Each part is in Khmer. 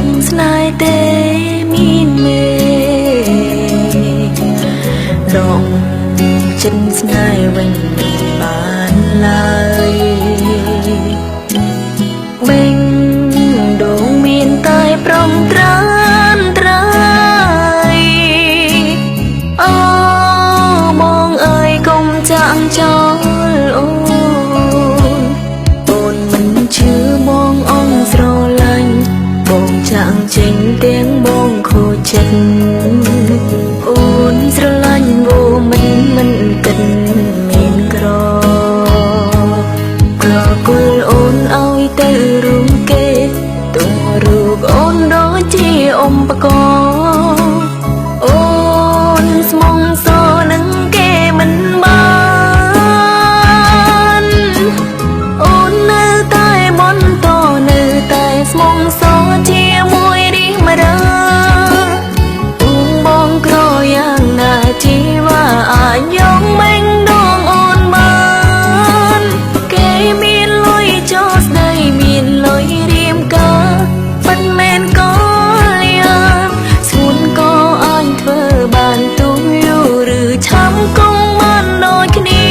มสนายเตมีนเมดองចិនស្នេហ៍វិញមិនបានឡើយបេងដងមានតែប្រំត្រានត្រាយអូបងអើយកុំចាក់ចោលអូនមិនជឿបងអងស្រឡាញ់បងចាក់ចេញទាំងបងខូចចិត្តអូនស្រឡាញ់វោមិនគិតមានក្រគុលអូនឲ្យទៅរួមគេទុំរូបអូនដូចជាអ៊ំបកអូនស្មងសនឹងគេមិនបានអូននៅតែបន្តនៅតែស្មងសជាមួយរីមរាបងក្រយ៉ាងណាជីវ៉ាអាចយកមេងដងអូនបានគេមានលុយចោស្ដីមានលុយរៀមកាប៉ុន្មានក៏យ៉ាងស្ងួនក៏អាចធ្វើបានទុំយូរឬឆាំកុំបានដូចគ្នា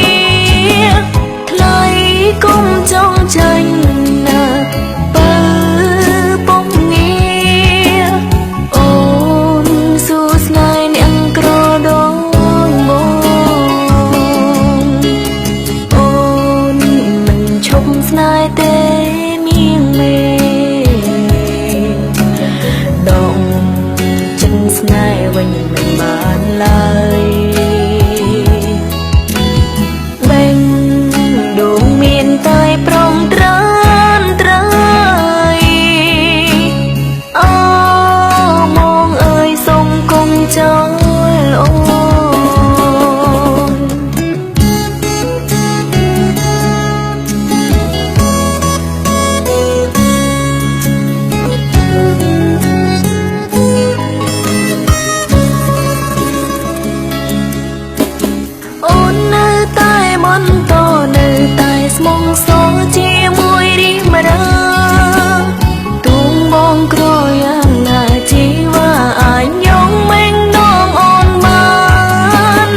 ថ្លៃគុំចង់ចាញ់ណាបើពុំងារអូនសួស្នេហ៍អ្នកក្រដងអូនមិនឈប់ស្នេហ៍ទេមៀងមេដងចិនស្នេហ៍វិញមិនបានឡើយបេងដងមានតែប្រំត្រានត្រាយអូមកអើយសុំគុំចោលអូនអូននៅតែបន្តនៅតែស្មងសជាមួយរីមរាទូងបងក្រយ៉ាងណាជីវ៉ាអាចយកមេងដងអូនបាន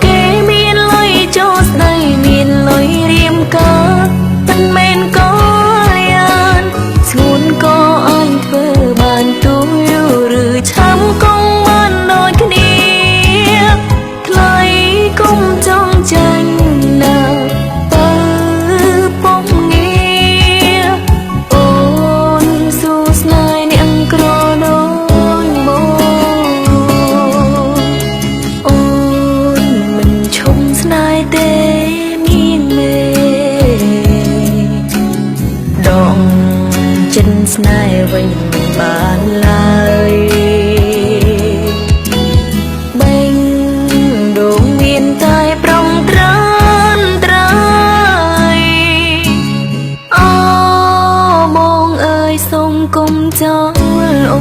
គេមានលុយចោស្ដីមានលុយរៀមកាមិនមែនក៏យ៉ាងស្ងួនក៏អាចធ្វើបានទូយូរឬឆាំកុំបានដូចគ្នាថ្លៃគុំចង់ចាញ់ណាបើពុំងារអូនសួស្នេហ៍អ្នកក្រដូចបងអូនមិនឈប់ស្នេហ៍ទេមានមេដងចិនស្នេហ៍វិញមិនបានឡើយបេងដងមានតែប្រំត្រានត្រាយអូបងអើយសុំគុំចោលអូ